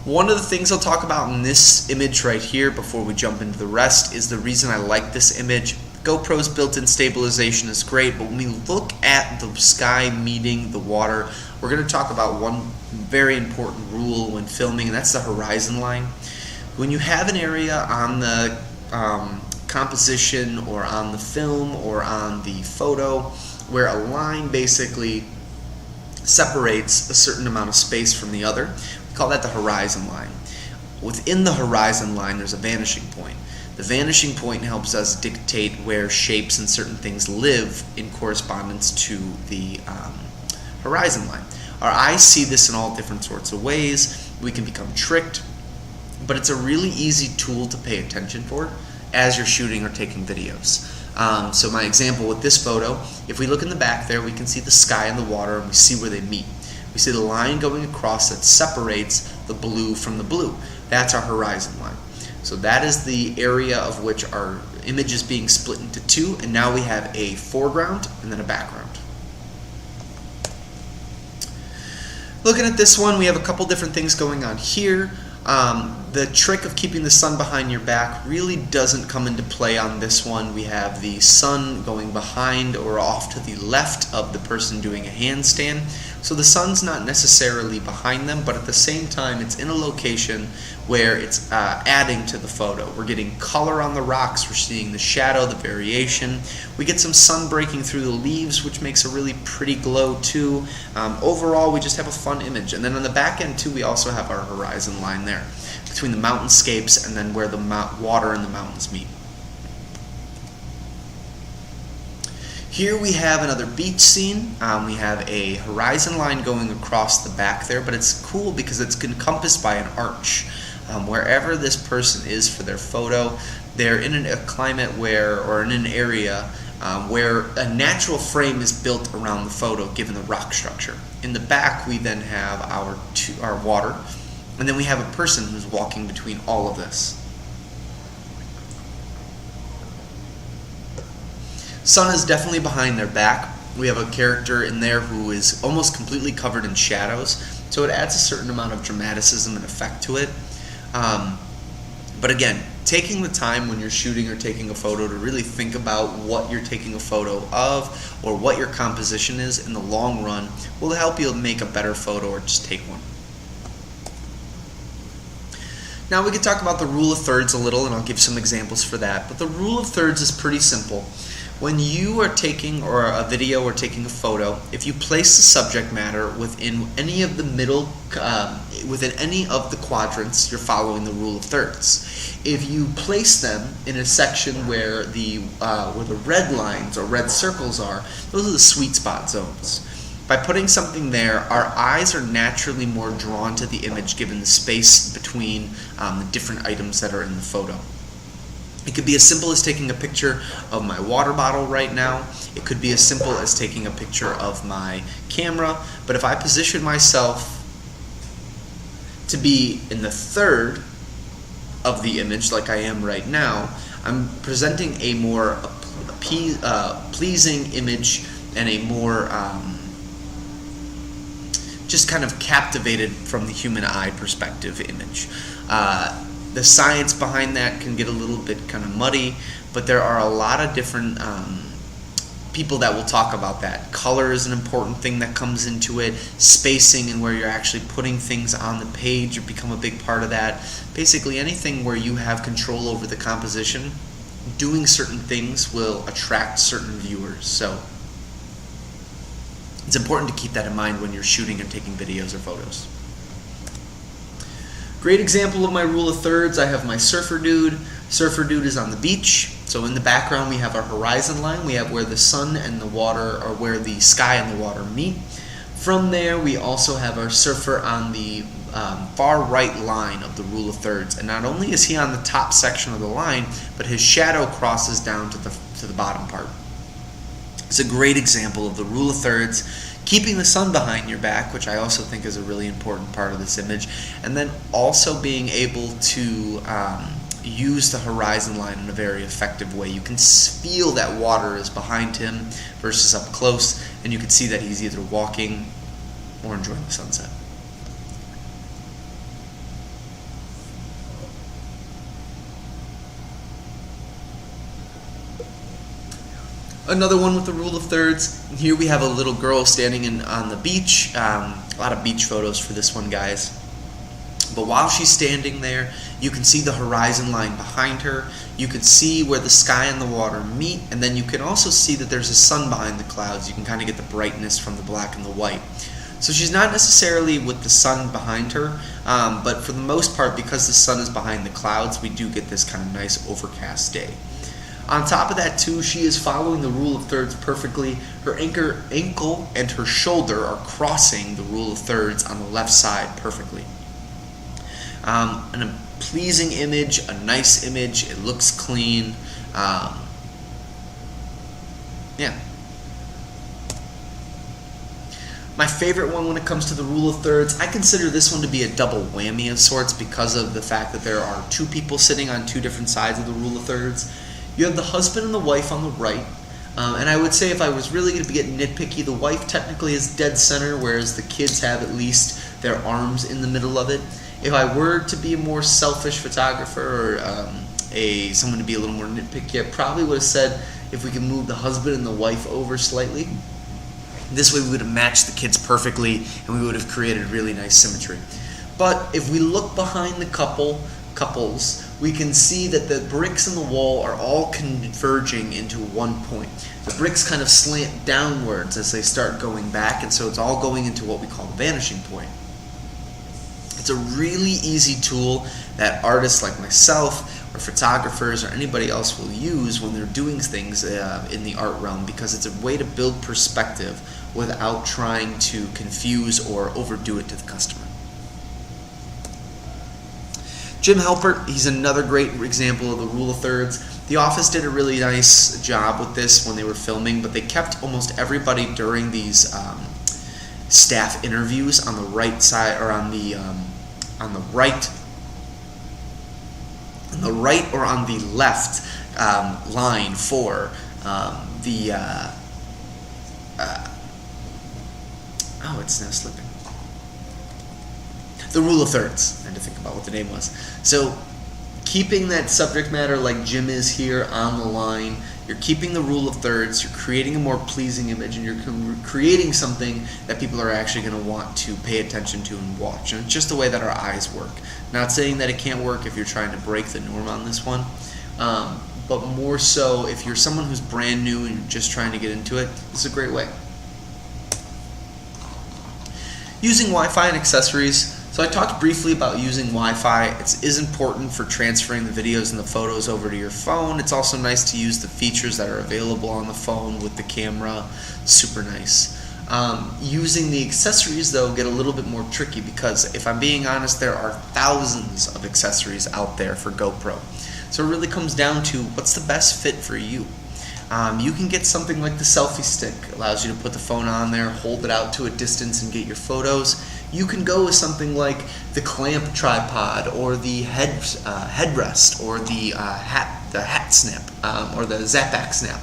One of the things I'll talk about in this image right here before we jump into the rest is the reason I like this image. GoPro's built-in stabilization is great, but when we look at the sky meeting the water, we're going to talk about one very important rule when filming, and that's the horizon line. When you have an area on the composition or on the film or on the photo where a line basically separates a certain amount of space from the other, we call that the horizon line. Within the horizon line, there's a vanishing point. The vanishing point helps us dictate where shapes and certain things live in correspondence to the horizon line. Our eyes see this in all different sorts of ways. We can become tricked, but it's a really easy tool to pay attention for as you're shooting or taking videos. So my example with this photo, if we look in the back there, we can see the sky and the water, and we see where they meet. We see the line going across that separates the blue from the blue. That's our horizon line. So that is the area of which our image is being split into two, and now we have a foreground and then a background. Looking at this one, we have a couple different things going on here. The trick of keeping the sun behind your back really doesn't come into play on this one. We have the sun going behind or off to the left of the person doing a handstand. So the sun's not necessarily behind them, but at the same time it's in a location where it's adding to the photo. We're getting color on the rocks, we're seeing the shadow, the variation. We get some sun breaking through the leaves, which makes a really pretty glow too. Overall, we just have a fun image. And then on the back end too, we also have our horizon line there, between the mountainscapes and then where the water and the mountains meet. Here we have another beach scene. We have a horizon line going across the back there, but it's cool because it's encompassed by an arch. Wherever this person is for their photo, they're in a climate where, or in an area where a natural frame is built around the photo given the rock structure. In the back we then have our water, and then we have a person who's walking between all of this. Sun is definitely behind their back. We have a character in there who is almost completely covered in shadows, so it adds a certain amount of dramaticism and effect to it. But again, taking the time when you're shooting or taking a photo to really think about what you're taking a photo of or what your composition is in the long run will help you make a better photo or just take one. Now we can talk about the rule of thirds a little, and I'll give some examples for that. But the rule of thirds is pretty simple. When you are taking a video or taking a photo, if you place the subject matter within any of the within any of the quadrants, you're following the rule of thirds. If you place them in a section where the red lines or red circles are, those are the sweet spot zones. By putting something there, our eyes are naturally more drawn to the image given the space between the different items that are in the photo. It could be as simple as taking a picture of my water bottle right now. It could be as simple as taking a picture of my camera. But if I position myself to be in the third of the image like I am right now, I'm presenting a more pleasing image and a more just kind of captivated from the human eye perspective image. The science behind that can get a little bit kind of muddy, but there are a lot of different people that will talk about that. Color is an important thing that comes into it. Spacing and where you're actually putting things on the page become a big part of that. Basically anything where you have control over the composition, doing certain things will attract certain viewers. So it's important to keep that in mind when you're shooting and taking videos or photos. Great example of my rule of thirds, I have my surfer dude. Surfer dude is on the beach. So in the background we have our horizon line. We have where the sun and the water, or where the sky and the water meet. From there we also have our surfer on the far right line of the rule of thirds. And not only is he on the top section of the line, but his shadow crosses down to the bottom part. It's a great example of the rule of thirds. Keeping the sun behind your back, which I also think is a really important part of this image, and then also being able to use the horizon line in a very effective way. You can feel that water is behind him versus up close, and you can see that he's either walking or enjoying the sunset. Another one with the rule of thirds. Here we have a little girl standing on the beach. A lot of beach photos for this one, guys. But while she's standing there, you can see the horizon line behind her. You can see where the sky and the water meet, and then you can also see that there's a sun behind the clouds. You can kind of get the brightness from the black and the white. So she's not necessarily with the sun behind her, but for the most part, because the sun is behind the clouds, we do get this kind of nice overcast day. On top of that too, she is following the rule of thirds perfectly. Her ankle and her shoulder are crossing the rule of thirds on the left side perfectly. And a pleasing image, a nice image, it looks clean. Yeah. My favorite one when it comes to the rule of thirds, I consider this one to be a double whammy of sorts because of the fact that there are two people sitting on two different sides of the rule of thirds. You have the husband and the wife on the right, and I would say if I was really going to get nitpicky, the wife technically is dead center, whereas the kids have at least their arms in the middle of it. If I were to be a more selfish photographer or someone to be a little more nitpicky, I probably would have said if we can move the husband and the wife over slightly. This way we would have matched the kids perfectly and we would have created really nice symmetry. But if we look behind the couples, we can see that the bricks in the wall are all converging into one point. The bricks kind of slant downwards as they start going back, and so it's all going into what we call the vanishing point. It's a really easy tool that artists like myself or photographers or anybody else will use when they're doing things in the art realm, because it's a way to build perspective without trying to confuse or overdo it to the customer. Jim Halpert, he's another great example of the rule of thirds. The Office did a really nice job with this when they were filming, but they kept almost everybody during these staff interviews on the right side, or on the right or on the left line for it's now slipping. The rule of thirds. I had to think about what the name was. So keeping that subject matter like Jim is here on the line, you're keeping the rule of thirds, you're creating a more pleasing image, and you're creating something that people are actually going to want to pay attention to and watch. And it's just the way that our eyes work. Not saying that it can't work if you're trying to break the norm on this one, but more so if you're someone who's brand new and you're just trying to get into it, it's a great way. Using Wi-Fi and accessories. So I talked briefly about using Wi-Fi. It is important for transferring the videos and the photos over to your phone. It's also nice to use the features that are available on the phone with the camera. Super nice. Using the accessories, though, get a little bit more tricky, because if I'm being honest, there are thousands of accessories out there for GoPro. So it really comes down to what's the best fit for you. You can get something like the selfie stick. It allows you to put the phone on there, hold it out to a distance, and get your photos. You can go with something like the clamp tripod, or the headrest, or the hat snap, or the Zap-Back snap.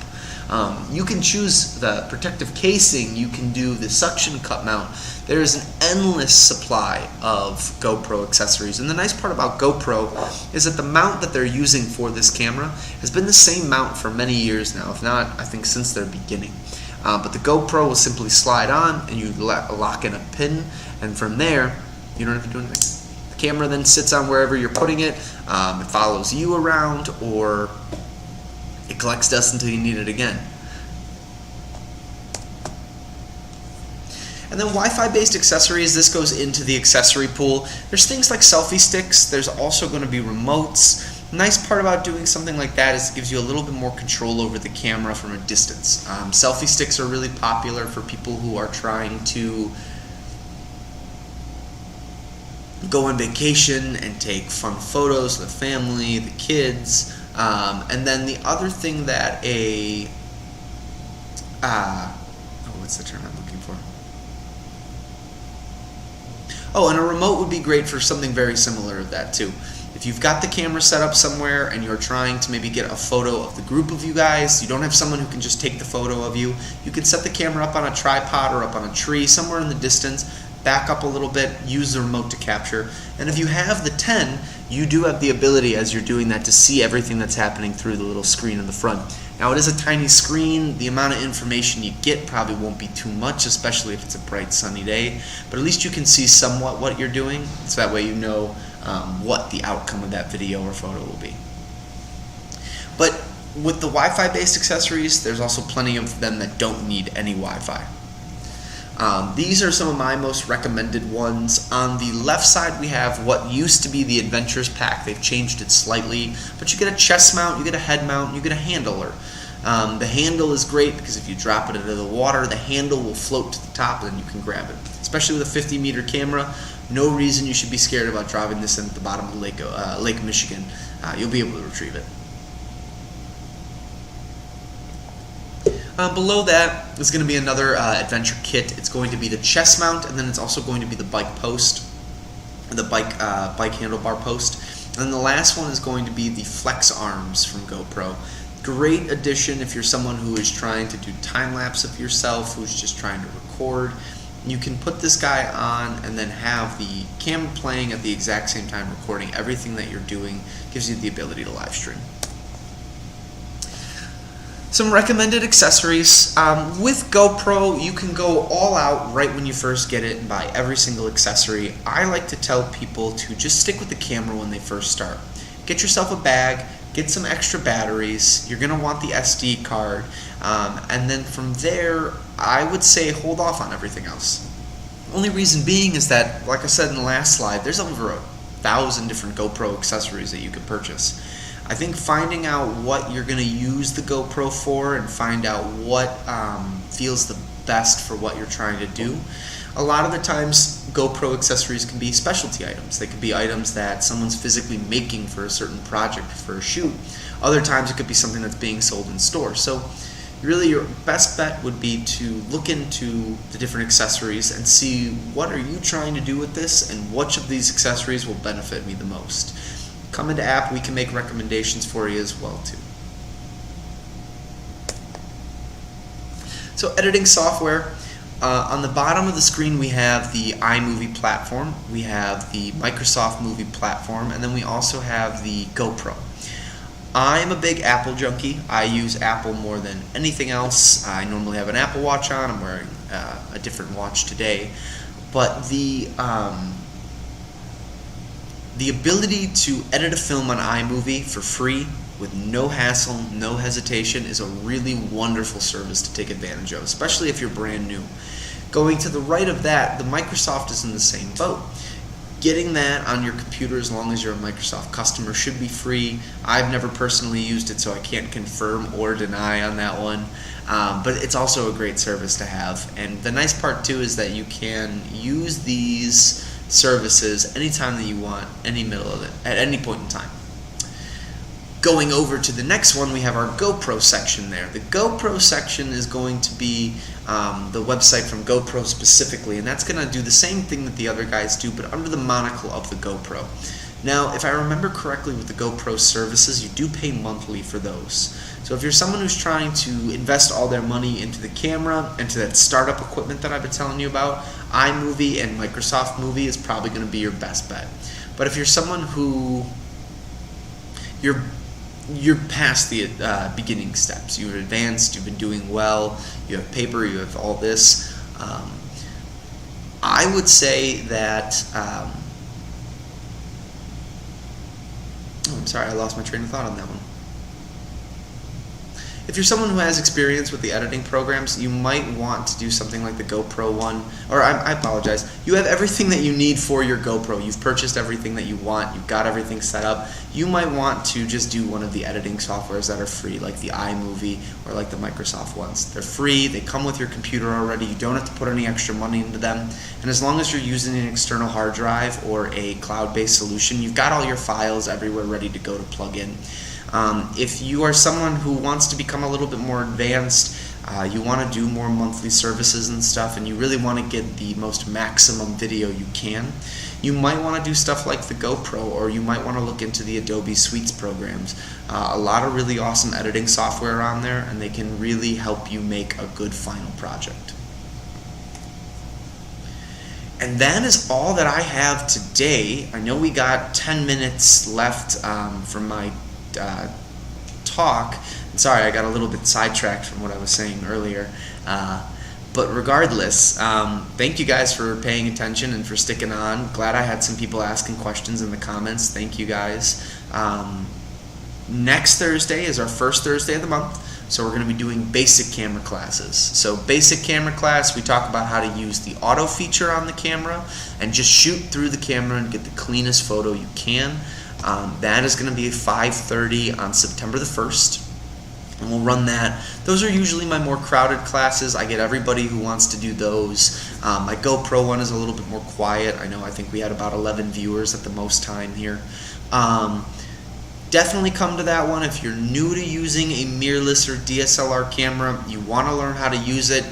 You can choose the protective casing. You can do the suction cup mount. There's an endless supply of GoPro accessories, and the nice part about GoPro is that the mount that they're using for this camera has been the same mount for many years now, if not, I think, since their beginning. But the GoPro will simply slide on, and you lock in a pin, and from there, you don't have to do anything. The camera then sits on wherever you're putting it. It follows you around, or it collects dust until you need it again. And then Wi-Fi based accessories, this goes into the accessory pool. There's things like selfie sticks. There's also going to be remotes. The nice part about doing something like that is it gives you a little bit more control over the camera from a distance. Selfie sticks are really popular for people who are trying to go on vacation and take fun photos of the family, the kids. And then the other thing that what's the term I'm looking for? Oh, and a remote would be great for something very similar to that too. If you've got the camera set up somewhere and you're trying to maybe get a photo of the group of you guys, you don't have someone who can just take the photo of you, you can set the camera up on a tripod or up on a tree somewhere in the distance, back up a little bit, use the remote to capture. And if you have the 10, you do have the ability as you're doing that to see everything that's happening through the little screen in the front. Now it is a tiny screen. The amount of information you get probably won't be too much, especially if it's a bright sunny day, but at least you can see somewhat what you're doing, so that way you know what the outcome of that video or photo will be. But with the Wi-Fi based accessories, there's also plenty of them that don't need any Wi-Fi. These are some of my most recommended ones. On the left side we have what used to be the Adventures Pack. They've changed it slightly, but you get a chest mount, you get a head mount, you get a handler. The handle is great because if you drop it into the water, the handle will float to the top and then you can grab it. Especially with a 50-meter camera, no reason you should be scared about dropping this in at the bottom of Lake Michigan. You'll be able to retrieve it. Below that is going to be another adventure kit. It's going to be the chest mount, and then it's also going to be the bike post, the bike handlebar post. And then the last one is going to be the flex arms from GoPro. Great addition if you're someone who is trying to do time lapse of yourself, who's just trying to record. You can put this guy on and then have the camera playing at the exact same time, recording everything that you're doing. Gives you the ability to live stream. Some recommended accessories. With GoPro, you can go all out right when you first get it and buy every single accessory. I like to tell people to just stick with the camera when they first start. Get yourself a bag, get some extra batteries. You're going to want the SD card. And then from there, I would say hold off on everything else. Only reason being is that, like I said in the last slide, there's over 1,000 different GoPro accessories that you can purchase. I think finding out what you're going to use the GoPro for and find out what feels the best for what you're trying to do. A lot of the times GoPro accessories can be specialty items. They could be items that someone's physically making for a certain project, for a shoot. Other times it could be something that's being sold in stores. So really your best bet would be to look into the different accessories and see what are you trying to do with this and which of these accessories will benefit me the most. Come into app, we can make recommendations for you as well too. So editing software, on the bottom of the screen we have the iMovie platform, we have the Microsoft Movie platform, and then we also have the GoPro. I'm a big Apple junkie. I use Apple more than anything else. I normally have an Apple Watch on. I'm wearing a different watch today. But the ability to edit a film on iMovie for free with no hassle, no hesitation is a really wonderful service to take advantage of, especially if you're brand new. Going to the right of that, the Microsoft is in the same boat. Getting that on your computer as long as you're a Microsoft customer should be free. I've never personally used it, so I can't confirm or deny on that one. But it's also a great service to have. And the nice part too is that you can use these services anytime that you want, any middle of it, at any point in time. Going over to the next one, we have our GoPro section there. The GoPro section is going to be the website from GoPro specifically, and that's going to do the same thing that the other guys do, but under the monocle of the GoPro. Now, if I remember correctly with the GoPro services, you do pay monthly for those. So if you're someone who's trying to invest all their money into the camera, into that startup equipment that I've been telling you about, iMovie and Microsoft Movie is probably going to be your best bet. But if you're someone who you're past the beginning steps, you've advanced, you've been doing well, you have paper, you have all this, I would say that I'm sorry, I lost my train of thought on that one. If you're someone who has experience with the editing programs, you might want to do something like the GoPro one, or I apologize, you have everything that you need for your GoPro. You've purchased everything that you want, you've got everything set up. You might want to just do one of the editing softwares that are free, like the iMovie or like the Microsoft ones. They're free, they come with your computer already, you don't have to put any extra money into them, and as long as you're using an external hard drive or a cloud-based solution, you've got all your files everywhere ready to go to plug in. If you are someone who wants to become a little bit more advanced, you want to do more monthly services and stuff, and you really want to get the most maximum video you can, you might want to do stuff like the GoPro, or you might want to look into the Adobe Suites programs. A lot of really awesome editing software on there, and they can really help you make a good final project. And that is all that I have today. I know we got 10 minutes left from my talk. Sorry, I got a little bit sidetracked from what I was saying earlier. But regardless, thank you guys for paying attention and for sticking on. Glad I had some people asking questions in the comments. Thank you guys. Next Thursday is our first Thursday of the month, so we're going to be doing basic camera classes. So basic camera class, we talk about how to use the auto feature on the camera and just shoot through the camera and get the cleanest photo you can. That is going to be at 5:30 on September the 1st. And we'll run that. Those are usually my more crowded classes. I get everybody who wants to do those. My GoPro one is a little bit more quiet. I think we had about 11 viewers at the most time here. Definitely come to that one if you're new to using a mirrorless or DSLR camera. You want to learn how to use it.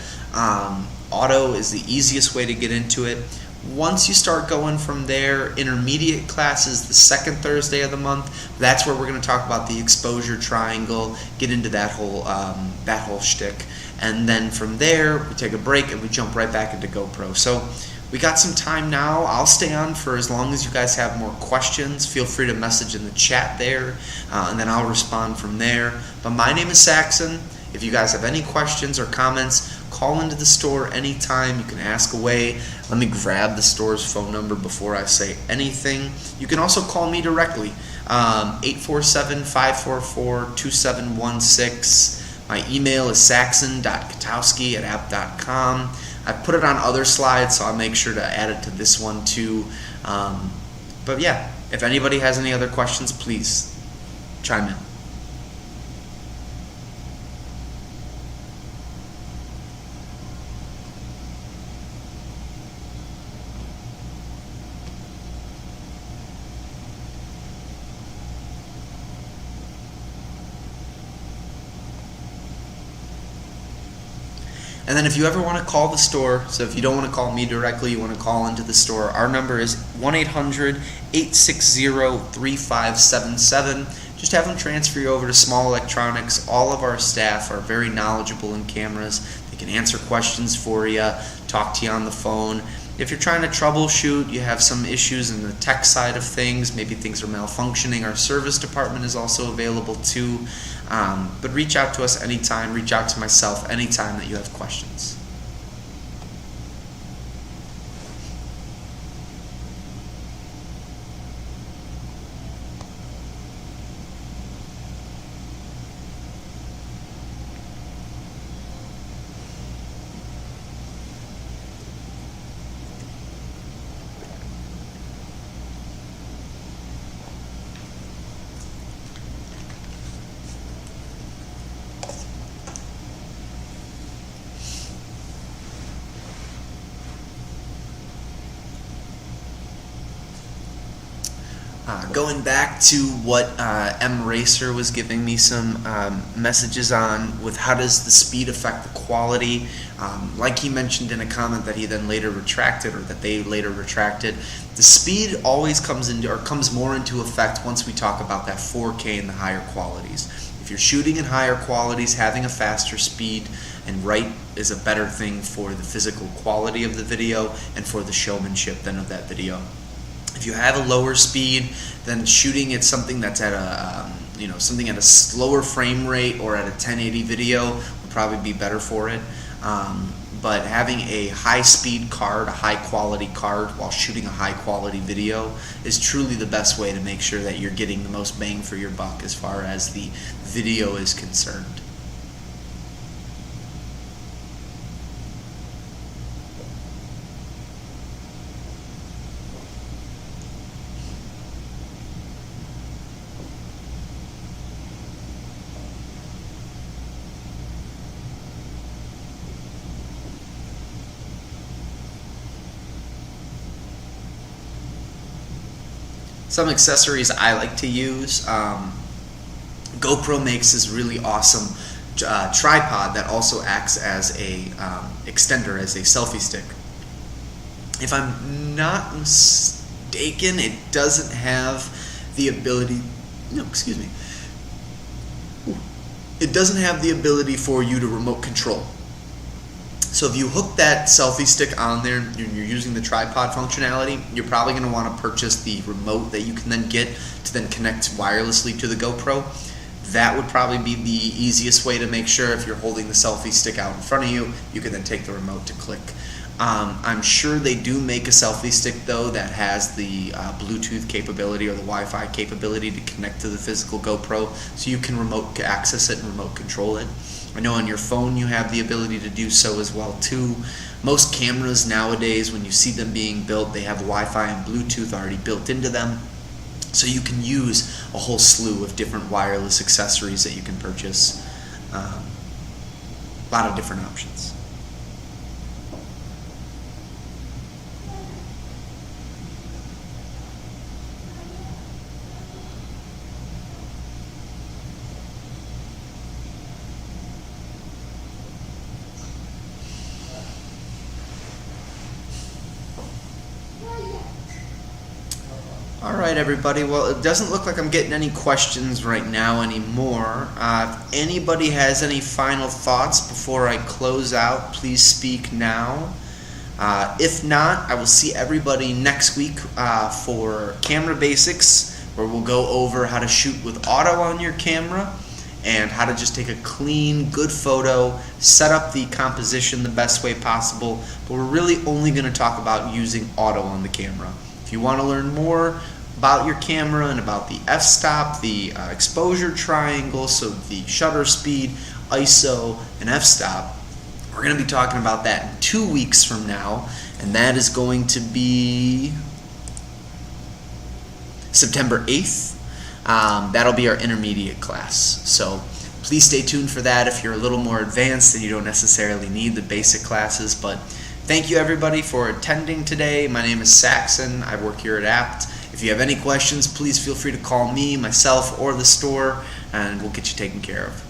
Auto is the easiest way to get into it. Once you start going from there, intermediate classes the second Thursday of the month. That's where we're going to talk about the exposure triangle, get into that whole shtick, and then from there we take a break and we jump right back into GoPro. So we got some time now. I'll stay on for as long as you guys have more questions. Feel free to message in the chat there, and then I'll respond from there. But my name is Saxon. If you guys have any questions or comments, call into the store anytime. You can ask away. Let me grab the store's phone number before I say anything. You can also call me directly, 847-544-2716. My email is saxon.katowski@app.com. I put it on other slides, so I'll make sure to add it to this one too. But yeah, if anybody has any other questions, please chime in. And then if you ever want to call the store, so if you don't want to call me directly, you want to call into the store, our number is 1-800-860-3577. Just have them transfer you over to Small Electronics. All of our staff are very knowledgeable in cameras. They can answer questions for you, talk to you on the phone. If you're trying to troubleshoot, you have some issues in the tech side of things, maybe things are malfunctioning, our service department is also available too. But reach out to us anytime, reach out to myself anytime that you have questions. Going back to what M Racer was giving me some messages on with how does the speed affect the quality, like he mentioned in a comment that he then later retracted, or that they later retracted, the speed always comes more into effect once we talk about that 4K and the higher qualities. If you're shooting in higher qualities, having a faster speed and right is a better thing for the physical quality of the video and for the showmanship then of that video. If you have a lower speed, then shooting at something that's at a something at a slower frame rate or at a 1080 video would probably be better for it. But having a high-speed card, a high-quality card, while shooting a high-quality video is truly the best way to make sure that you're getting the most bang for your buck as far as the video is concerned. Some accessories I like to use, GoPro makes this really awesome tripod that also acts as a extender, as a selfie stick. If I'm not mistaken, it doesn't have the ability, it doesn't have the ability for you to remote control. So if you hook that selfie stick on there and you're using the tripod functionality, you're probably going to want to purchase the remote that you can then get to then connect wirelessly to the GoPro. That would probably be the easiest way to make sure if you're holding the selfie stick out in front of you, you can then take the remote to click. I'm sure they do make a selfie stick though that has the Bluetooth capability or the Wi-Fi capability to connect to the physical GoPro, so you can remote access it and remote control it. I know on your phone you have the ability to do so as well too. Most cameras nowadays, when you see them being built, they have Wi-Fi and Bluetooth already built into them. So you can use a whole slew of different wireless accessories that you can purchase. A lot of different options. Alright everybody, well it doesn't look like I'm getting any questions right now anymore. If anybody has any final thoughts before I close out, please speak now. If not, I will see everybody next week for Camera Basics, where we'll go over how to shoot with auto on your camera. and how to just take a clean, good photo, set up the composition the best way possible, but we're really only going to talk about using auto on the camera. If you want to learn more about your camera and about the f-stop, the exposure triangle, so the shutter speed, ISO, and f-stop, we're going to be talking about that in 2 weeks from now, and that is going to be September 8th. That'll be our intermediate class. So please stay tuned for that if you're a little more advanced and you don't necessarily need the basic classes. But thank you everybody for attending today. My name is Saxon. I work here at Apt. If you have any questions, please feel free to call me, myself, or the store, and we'll get you taken care of.